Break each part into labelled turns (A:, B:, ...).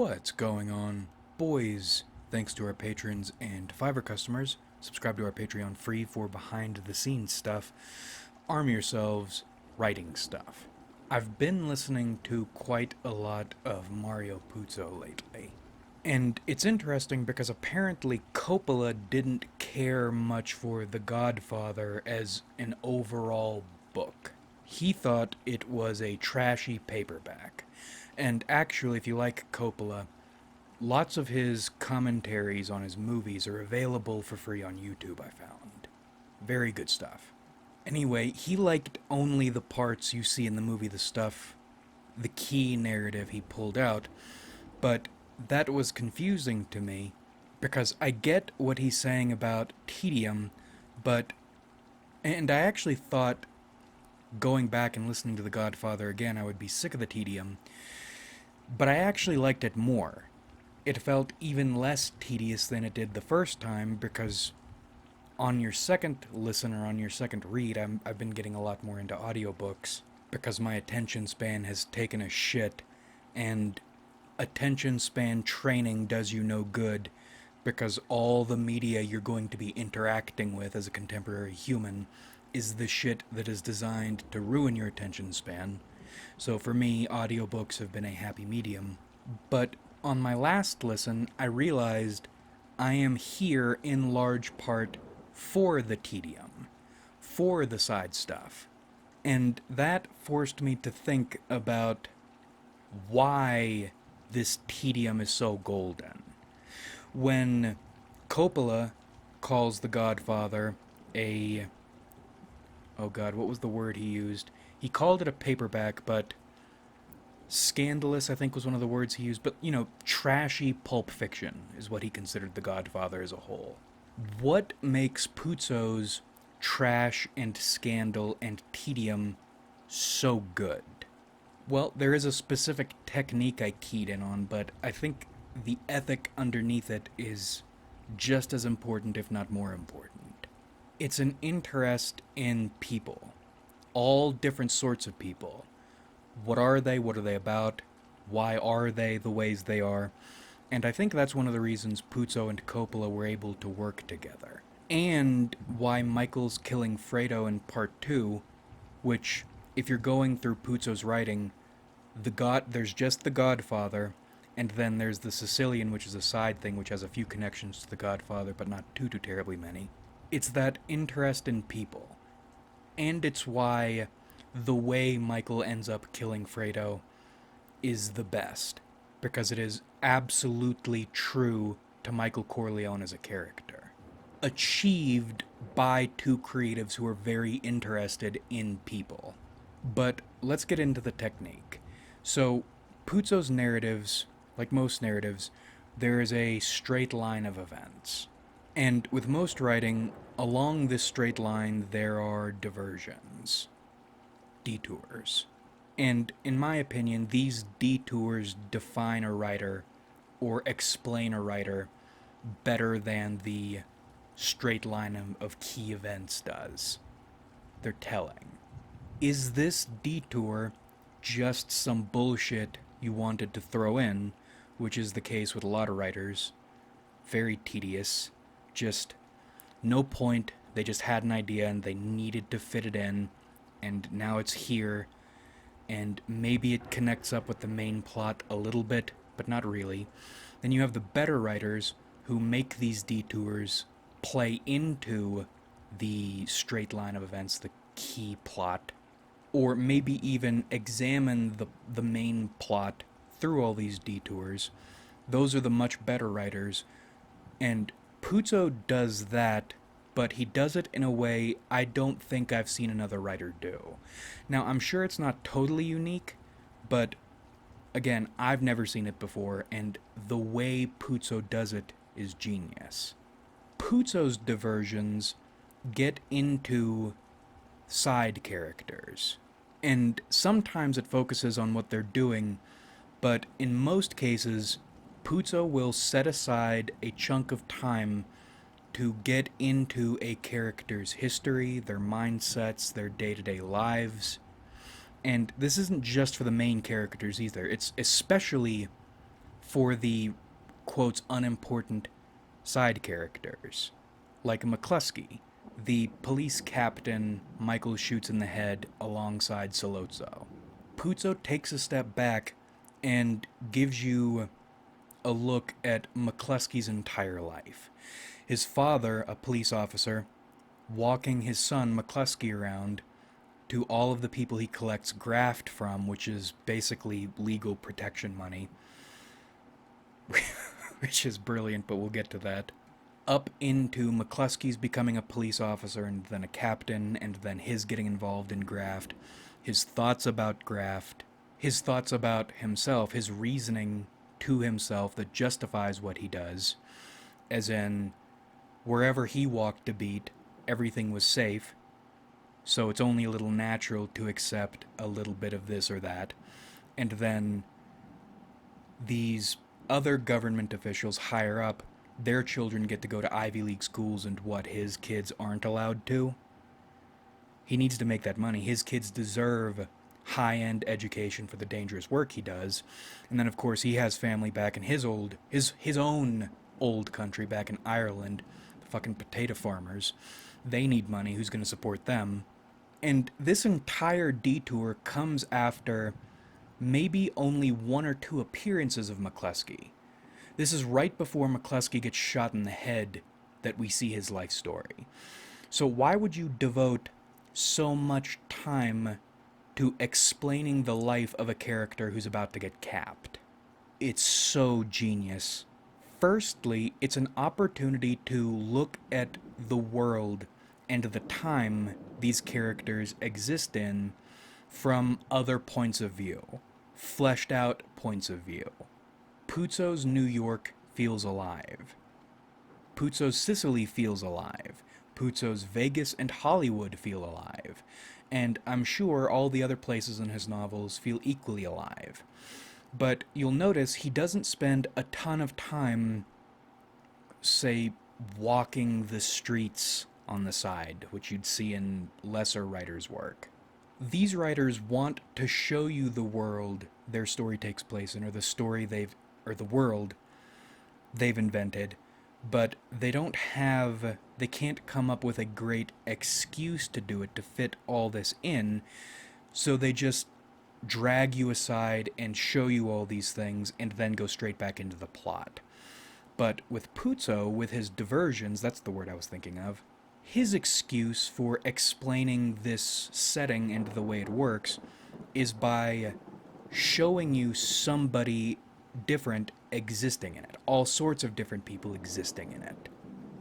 A: What's going on, boys? Thanks to our patrons and Fiverr customers. Subscribe to our Patreon free for behind-the-scenes stuff. Arm yourselves writing stuff. I've been listening to quite a lot of Mario Puzo lately. And it's interesting because apparently Coppola didn't care much for The Godfather as an overall book. He thought it was a trashy paperback. And actually, if you like Coppola, lots of his commentaries on his movies are available for free on YouTube, I found. Very good stuff. Anyway, he liked only the parts you see in the movie, the key narrative he pulled out, but that was confusing to me, because I get what he's saying about tedium, and I actually thought, going back and listening to The Godfather again, I would be sick of the tedium, but I actually liked it more. It felt even less tedious than it did the first time, because on your second listen or on your second read, I've been getting a lot more into audiobooks, because my attention span has taken a shit, and attention span training does you no good, because all the media you're going to be interacting with as a contemporary human is the shit that is designed to ruin your attention span. So for me, audiobooks have been a happy medium. But on my last listen, I realized I am here in large part for the tedium, for the side stuff. And that forced me to think about why this tedium is so golden. When Coppola calls The Godfather oh god, what was the word he used? He called it a paperback, but scandalous, I think, was one of the words he used. But, trashy pulp fiction is what he considered The Godfather as a whole. What makes Puzo's trash and scandal and tedium so good? Well, there is a specific technique I keyed in on, but I think the ethic underneath it is just as important, if not more important. It's an interest in people. All different sorts of people. What are they? What are they about? Why are they the ways they are? And I think that's one of the reasons Puzo and Coppola were able to work together. And why Michael's killing Fredo in part 2, which, if you're going through Puzo's writing, there's just The Godfather, and then there's the Sicilian, which is a side thing, which has a few connections to The Godfather, but not too terribly many. It's that interest in people. And it's why the way Michael ends up killing Fredo is the best, because it is absolutely true to Michael Corleone as a character. Achieved by two creatives who are very interested in people. But let's get into the technique. So, Puzo's narratives, like most narratives, there is a straight line of events. And with most writing, along this straight line there are diversions. Detours. And in my opinion, these detours define a writer or explain a writer better than the straight line of key events does. They're telling. Is this detour just some bullshit you wanted to throw in, which is the case with a lot of writers? Very tedious. Just no point. They just had an idea and they needed to fit it in, and now it's here, and maybe it connects up with the main plot a little bit, but not really. Then you have the better writers who make these detours play into the straight line of events, the key plot, or maybe even examine the main plot through all these detours. Those are the much better writers, and Puzo does that, but he does it in a way I don't think I've seen another writer do. Now, I'm sure it's not totally unique, but again, I've never seen it before, and the way Puzo does it is genius. Puzo's diversions get into side characters, and sometimes it focuses on what they're doing, but in most cases, Puzo will set aside a chunk of time to get into a character's history, their mindsets, their day-to-day lives. And this isn't just for the main characters either. It's especially for the, quotes, unimportant side characters, like McCluskey, the police captain Michael shoots in the head alongside Sollozzo. Puzo takes a step back and gives you a look at McCluskey's entire life. His father, a police officer, walking his son McCluskey around to all of the people he collects graft from, which is basically legal protection money, which is brilliant, but we'll get to that. Up into McCluskey's becoming a police officer and then a captain, and then his getting involved in graft, his thoughts about graft, his thoughts about himself, his reasoning to himself that justifies what he does, as in, wherever he walked a beat, everything was safe, so it's only a little natural to accept a little bit of this or that. And then these other government officials higher up, their children get to go to Ivy League schools, and what, his kids aren't allowed to? He needs to make that money. His kids deserve high-end education for the dangerous work he does. And then, of course, he has family back in his own old country, back in Ireland, the fucking potato farmers. They need money. Who's going to support them? And this entire detour comes after maybe only one or two appearances of McCluskey. This is right before McCluskey gets shot in the head that we see his life story. So why would you devote so much time to explaining the life of a character who's about to get capped? It's so genius. Firstly, it's an opportunity to look at the world and the time these characters exist in from other points of view, fleshed out points of view. Puzo's New York feels alive. Puzo's Sicily feels alive. Puzo's Vegas and Hollywood feel alive. And I'm sure all the other places in his novels feel equally alive. But you'll notice he doesn't spend a ton of time, say, walking the streets on the side, which you'd see in lesser writers' work. These writers want to show you the world their story takes place in, or the world they've invented, but they can't come up with a great excuse to do it, to fit all this in, so they just drag you aside and show you all these things and then go straight back into the plot. But with Puzo, with his diversions, that's the word I was thinking of, his excuse for explaining this setting and the way it works is by showing you somebody different existing in it. All sorts of different people existing in it.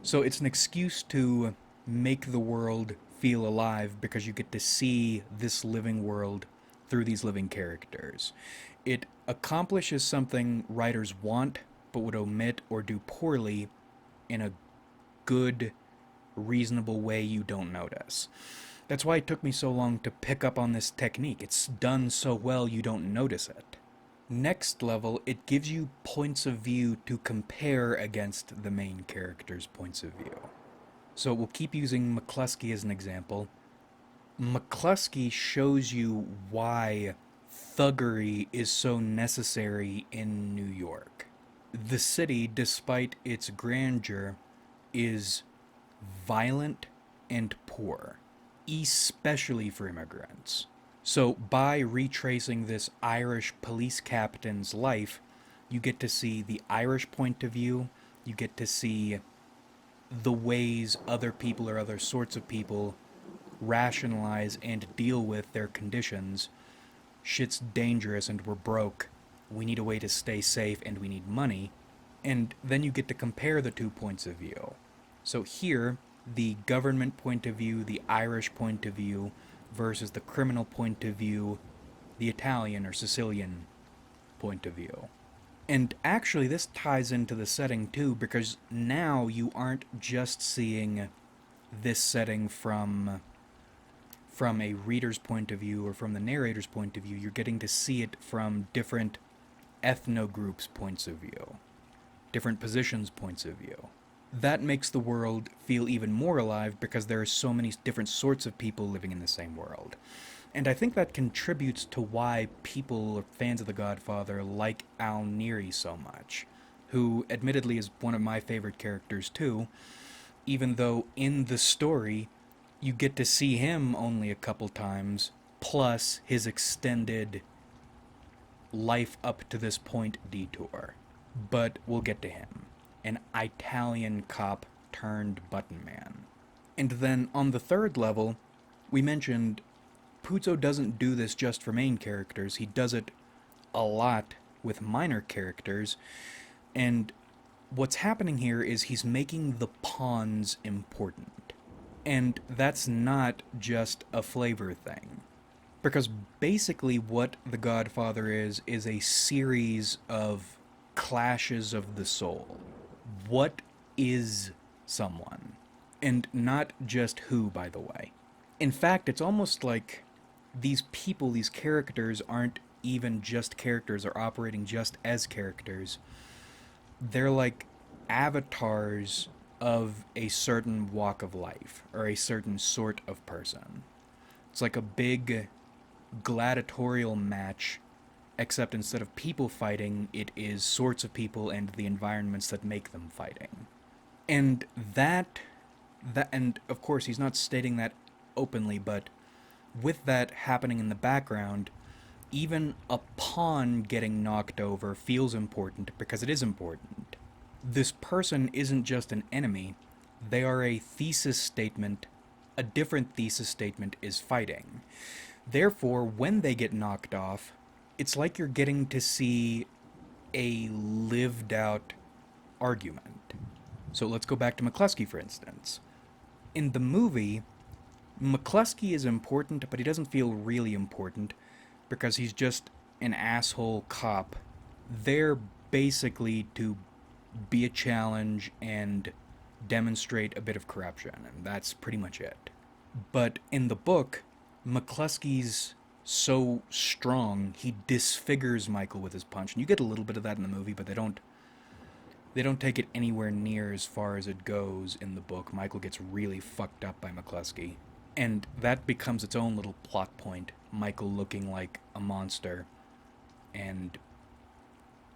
A: So it's an excuse to make the world feel alive because you get to see this living world through these living characters. It accomplishes something writers want but would omit or do poorly in a good, reasonable way you don't notice. That's why it took me so long to pick up on this technique. It's done so well you don't notice it. Next level, it gives you points of view to compare against the main character's points of view. So we'll keep using McCluskey as an example. McCluskey shows you why thuggery is so necessary in New York. The city, despite its grandeur, is violent and poor, especially for immigrants. So by retracing this Irish police captain's life, you get to see the Irish point of view, you get to see the ways other people or other sorts of people rationalize and deal with their conditions. Shit's dangerous and we're broke. We need a way to stay safe and we need money. And then you get to compare the 2 points of view. So here, the government point of view, the Irish point of view, versus the criminal point of view, the Italian or Sicilian point of view. And actually this ties into the setting too, because now you aren't just seeing this setting from a reader's point of view or from the narrator's point of view. You're getting to see it from different ethnogroups' points of view, different positions' points of view. That makes the world feel even more alive because there are so many different sorts of people living in the same world. And I think that contributes to why people or fans of The Godfather like Al Neri so much, who admittedly is one of my favorite characters too, even though in the story you get to see him only a couple times, plus his extended life up to this point detour. But we'll get to him. An Italian cop turned button man. And then on the third level, we mentioned Puzo doesn't do this just for main characters, he does it a lot with minor characters. And what's happening here is he's making the pawns important. And that's not just a flavor thing. Because basically, what The Godfather is a series of clashes of the soul. What is someone? And not just who, by the way. In fact, it's almost like these people, these characters, aren't even just characters or operating just as characters. They're like avatars of a certain walk of life or a certain sort of person. It's like a big gladiatorial match, except instead of people fighting, it is sorts of people and the environments that make them fighting. And and of course he's not stating that openly, but with that happening in the background, even a pawn getting knocked over feels important because it is important. This person isn't just an enemy, they are a thesis statement. A different thesis statement is fighting. Therefore, when they get knocked off, it's like you're getting to see a lived out argument. So let's go back to McCluskey, for instance. In the movie, McCluskey is important, but he doesn't feel really important because he's just an asshole cop there basically to be a challenge and demonstrate a bit of corruption, and that's pretty much it. But in the book, McCluskey's so strong, he disfigures Michael with his punch. And you get a little bit of that in the movie, but they don't take it anywhere near as far as it goes in the book. Michael gets really fucked up by McCluskey. And that becomes its own little plot point, Michael looking like a monster. And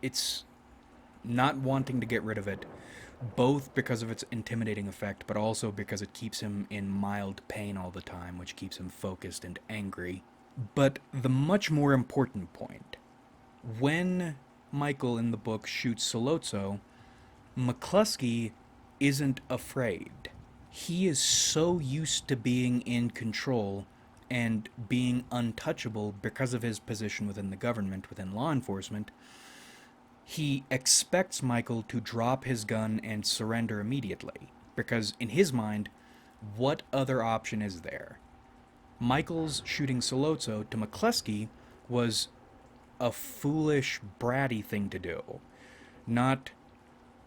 A: it's not wanting to get rid of it, both because of its intimidating effect, but also because it keeps him in mild pain all the time, which keeps him focused and angry. But the much more important point, when Michael in the book shoots Sollozzo, McCluskey isn't afraid. He is so used to being in control and being untouchable because of his position within the government, within law enforcement. He expects Michael to drop his gun and surrender immediately, because in his mind, what other option is there? Michael's shooting Sollozzo to McCluskey was a foolish, bratty thing to do. Not,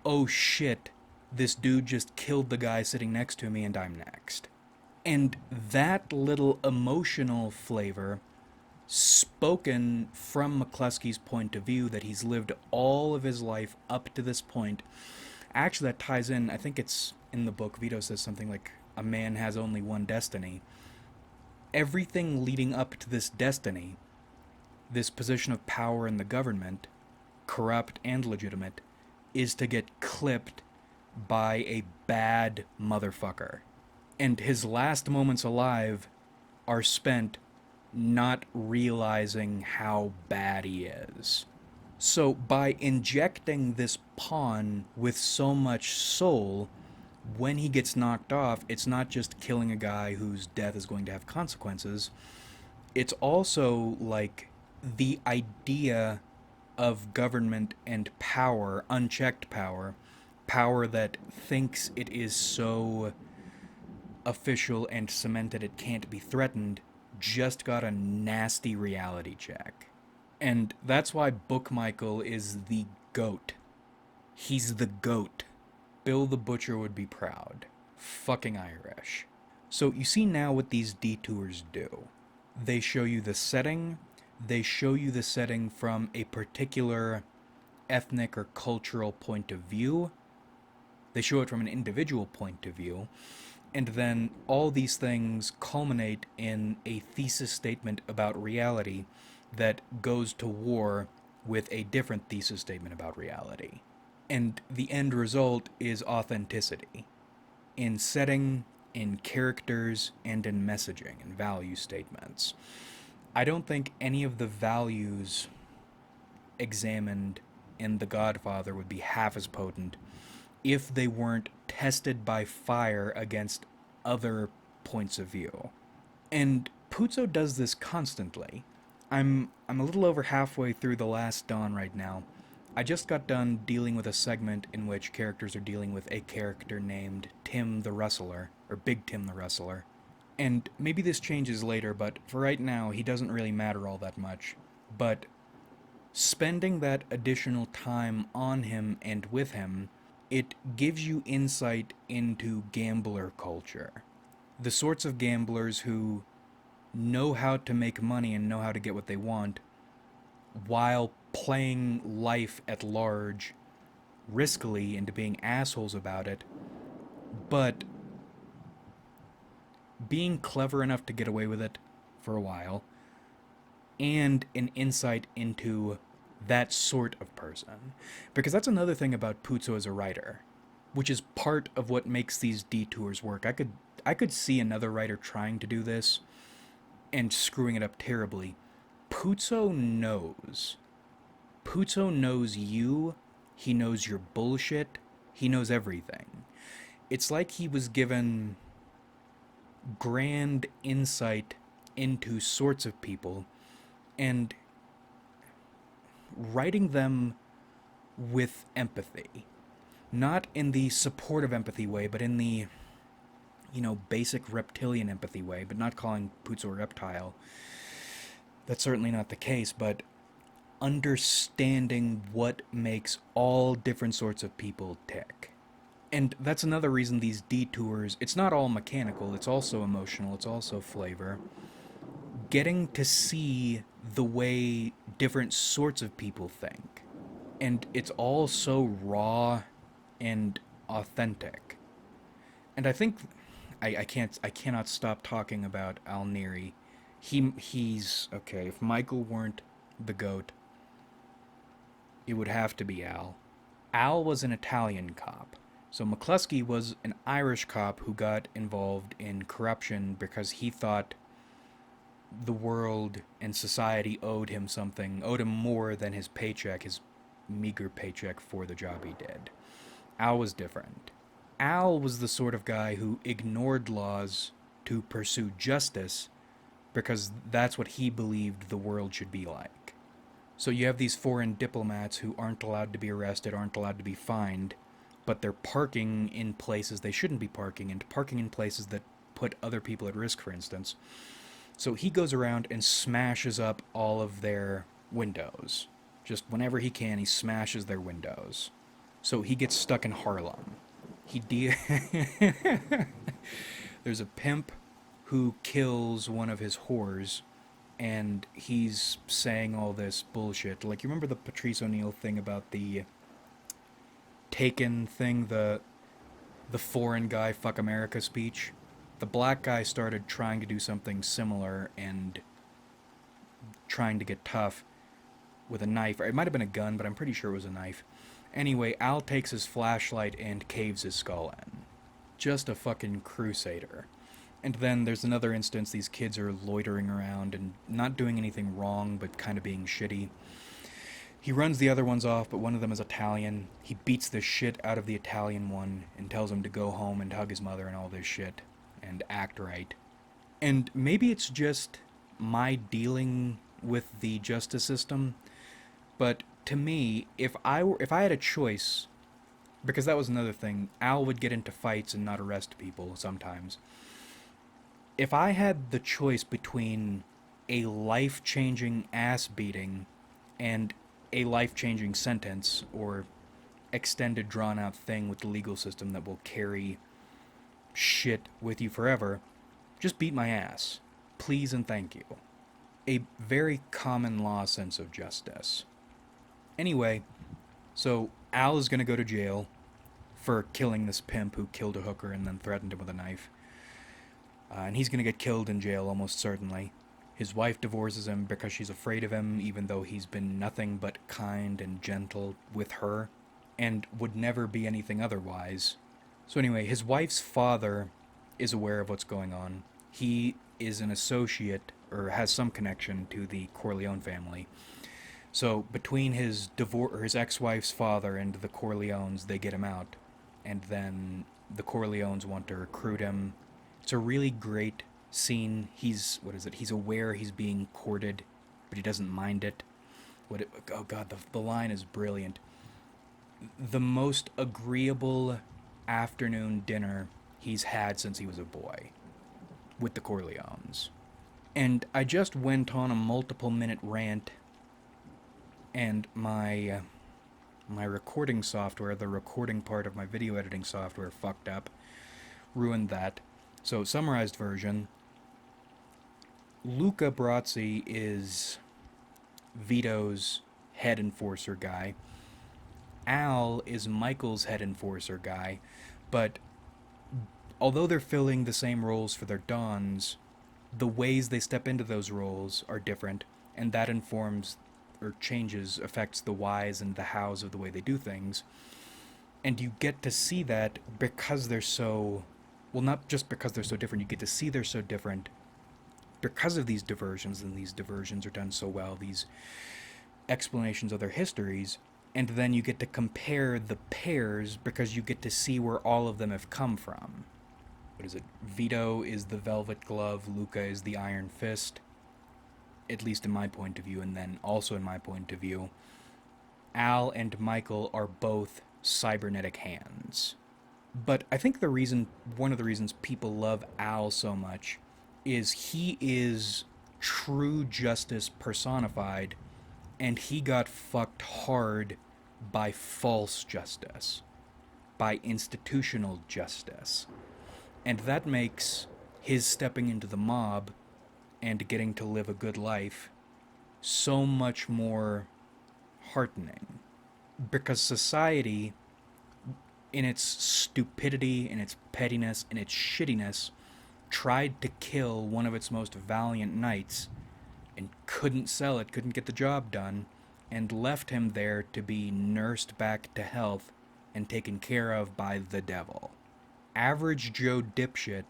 A: oh shit, this dude just killed the guy sitting next to me and I'm next. And that little emotional flavor, spoken from McCluskey's point of view, that he's lived all of his life up to this point, actually that ties in, I think it's in the book, Vito says something like, a man has only one destiny. Everything leading up to this destiny, this position of power in the government, corrupt and legitimate, is to get clipped by a bad motherfucker. And his last moments alive are spent not realizing how bad he is. So by injecting this pawn with so much soul, when he gets knocked off, it's not just killing a guy whose death is going to have consequences. It's also like the idea of government and power, unchecked power, power that thinks it is so official and cemented it can't be threatened, just got a nasty reality check. And that's why Book Michael is the GOAT. He's the GOAT. Bill the Butcher would be proud. Fucking Irish. So you see now what these detours do. They show you the setting. They show you the setting from a particular ethnic or cultural point of view. They show it from an individual point of view. And then all these things culminate in a thesis statement about reality that goes to war with a different thesis statement about reality. And the end result is authenticity in setting, in characters, and in messaging and value statements. I don't think any of the values examined in The Godfather would be half as potent if they weren't tested by fire against other points of view. And Puzo does this constantly. I'm a little over halfway through The Last Dawn right now. I just got done dealing with a segment in which characters are dealing with a character named Tim the Rustler, or Big Tim the Rustler. And maybe this changes later, but for right now, he doesn't really matter all that much. But spending that additional time on him and with him, it gives you insight into gambler culture. The sorts of gamblers who know how to make money and know how to get what they want while playing life at large riskily into being assholes about it, but being clever enough to get away with it for a while, and an insight into that sort of person. Because that's another thing about Puzo as a writer, which is part of what makes these detours work. I could see another writer trying to do this and screwing it up terribly. Puzo knows. Puzo knows you. He knows your bullshit. He knows everything. It's like he was given grand insight into sorts of people and writing them with empathy. Not in the supportive empathy way, but in the, basic reptilian empathy way, but not calling Puzo a reptile. That's certainly not the case, but understanding what makes all different sorts of people tick. And that's another reason these detours, it's not all mechanical, it's also emotional, it's also flavor. Getting to see the way different sorts of people think. And it's all so raw and authentic. And I think I cannot stop talking about Al Neri. He's okay, if Michael weren't the GOAT, it would have to be Al. Al was an Italian cop. So McCluskey was an Irish cop who got involved in corruption because he thought the world and society owed him something, owed him more than his paycheck, his meager paycheck for the job he did. Al was different. Al was the sort of guy who ignored laws to pursue justice because that's what he believed the world should be like. So you have these foreign diplomats who aren't allowed to be arrested, aren't allowed to be fined, but they're parking in places they shouldn't be parking, and parking in places that put other people at risk, for instance. So he goes around and smashes up all of their windows. Just whenever he can, he smashes their windows. So he gets stuck in Harlem. There's a pimp who kills one of his whores, and he's saying all this bullshit. Like, you remember the Patrice O'Neal thing about the Taken thing, the foreign guy fuck America speech? The black guy started trying to do something similar and trying to get tough with a knife. Or it might have been a gun, but I'm pretty sure it was a knife. Anyway, Al takes his flashlight and caves his skull in. Just a fucking crusader. And then there's another instance, these kids are loitering around and not doing anything wrong, but kind of being shitty. He runs the other ones off, but one of them is Italian. He beats the shit out of the Italian one and tells him to go home and hug his mother and all this shit and act right. And maybe it's just my dealing with the justice system, but to me, if I had a choice, because that was another thing, Al would get into fights and not arrest people sometimes. If I had the choice between a life-changing ass beating and a life-changing sentence or extended drawn-out thing with the legal system that will carry shit with you forever, just beat my ass. Please and thank you. A very common law sense of justice. Anyway, so Al is going to go to jail for killing this pimp who killed a hooker and then threatened him with a knife. and he's going to get killed in jail almost certainly. His wife divorces him because she's afraid of him, even though he's been nothing but kind and gentle with her, and would never be anything otherwise. So, anyway, his wife's father is aware of what's going on. He is an associate, or has some connection to the Corleone family. So, between his his ex-wife's father and the Corleones, they get him out. And then the Corleones want to recruit him. It's a really great scene. He's aware he's being courted, but he doesn't mind it. Oh god, the line is brilliant. The most agreeable afternoon dinner he's had since he was a boy, with the Corleones. And I just went on a multiple minute rant, and my recording software, the recording part of my video editing software, fucked up, ruined that. So, summarized version, Luca Brasi is Vito's head enforcer guy. Al is Michael's head enforcer guy, but although they're filling the same roles for their dons, the ways they step into those roles are different, and that informs or affects the whys and the hows of the way they do things. And you get to see that because they're so, well, not just because they're so different, you get to see they're so different because of these diversions, and these diversions are done so well, these explanations of their histories, and then you get to compare the pairs because you get to see where all of them have come from. What is it? Vito is the velvet glove, Luca is the iron fist, at least in my point of view, and then also in my point of view, Al and Michael are both cybernetic hands. But I think one of the reasons people love Al so much is he is true justice personified, and he got fucked hard by false justice, by institutional justice. And that makes his stepping into the mob and getting to live a good life so much more heartening. Because society, in its stupidity, in its pettiness, in its shittiness, tried to kill one of its most valiant knights and couldn't sell it, couldn't get the job done, and left him there to be nursed back to health and taken care of by the devil. Average Joe dipshit,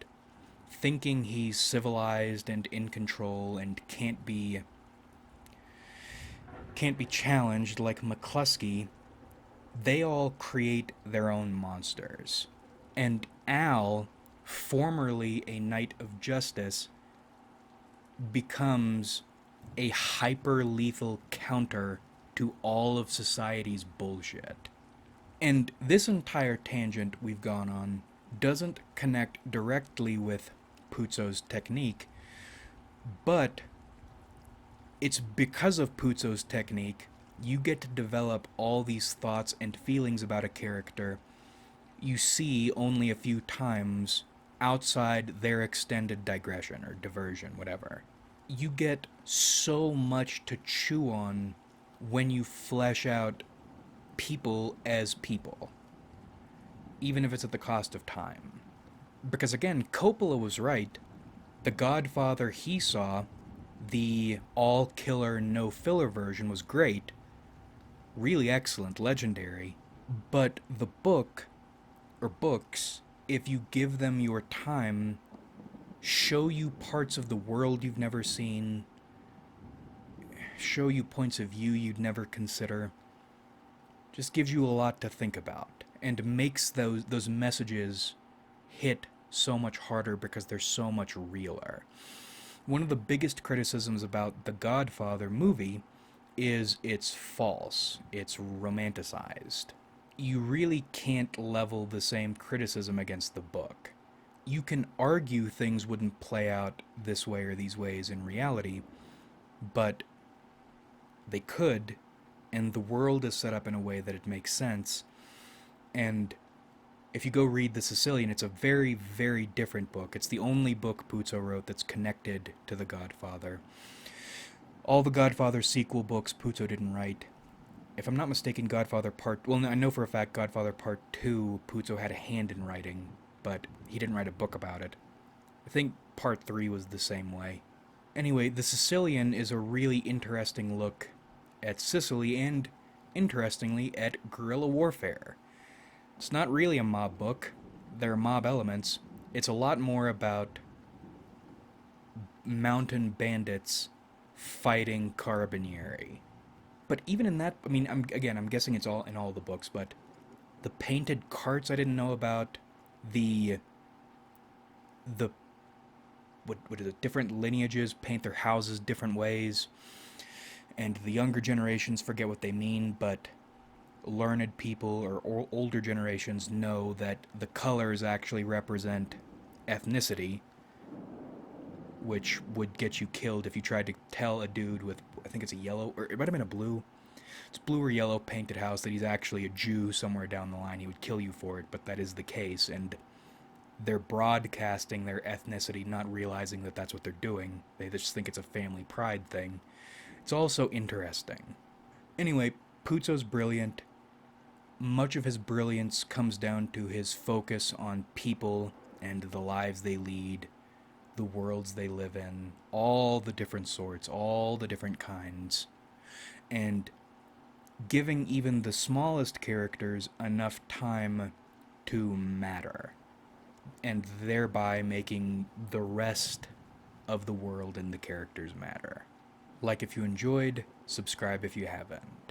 A: thinking he's civilized and in control and can't be challenged like McCluskey, they all create their own monsters. And Al, formerly a Knight of Justice, becomes a hyper-lethal counter to all of society's bullshit. And this entire tangent we've gone on doesn't connect directly with Puzo's technique, but it's because of Puzo's technique you get to develop all these thoughts and feelings about a character you see only a few times outside their extended digression or diversion, whatever. You get so much to chew on when you flesh out people as people, even if it's at the cost of time. Because again, Coppola was right. The Godfather he saw, the all-killer, no-filler version, was great, really excellent, legendary. But the book, or books, if you give them your time, show you parts of the world you've never seen, show you points of view you'd never consider, just gives you a lot to think about, and makes those messages hit so much harder because they're so much realer. One of the biggest criticisms about the Godfather movie is it's false, it's romanticized. You really can't level the same criticism against the book. You can argue things wouldn't play out this way or these ways in reality, but they could, and the world is set up in a way that it makes sense. And if you go read The Sicilian, it's a very, very different book. It's the only book Puzo wrote that's connected to The Godfather. All the Godfather sequel books Puzo didn't write. If I'm not mistaken, I know for a fact Godfather Part 2, Puzo had a hand in writing, but he didn't write a book about it. I think part 3 was the same way. Anyway, The Sicilian is a really interesting look at Sicily and, interestingly, at guerrilla warfare. It's not really a mob book, there are mob elements. It's a lot more about mountain bandits fighting carabinieri. But even in that, I mean, I'm guessing it's all in all the books, but the painted carts I didn't know about, the the what is it? Different lineages paint their houses different ways, and the younger generations forget what they mean, but learned people or older generations know that the colors actually represent ethnicity, which would get you killed if you tried to tell a dude with, I think it's a yellow, or it might have been a blue, it's blue or yellow painted house, that he's actually a Jew somewhere down the line. He would kill you for it, but that is the case, and they're broadcasting their ethnicity, not realizing that that's what they're doing. They just think it's a family pride thing. It's also interesting. Anyway, Puzo's brilliant. Much of his brilliance comes down to his focus on people and the lives they lead, the worlds they live in, all the different sorts, all the different kinds, and giving even the smallest characters enough time to matter, and thereby making the rest of the world and the characters matter. Like if you enjoyed, subscribe if you haven't.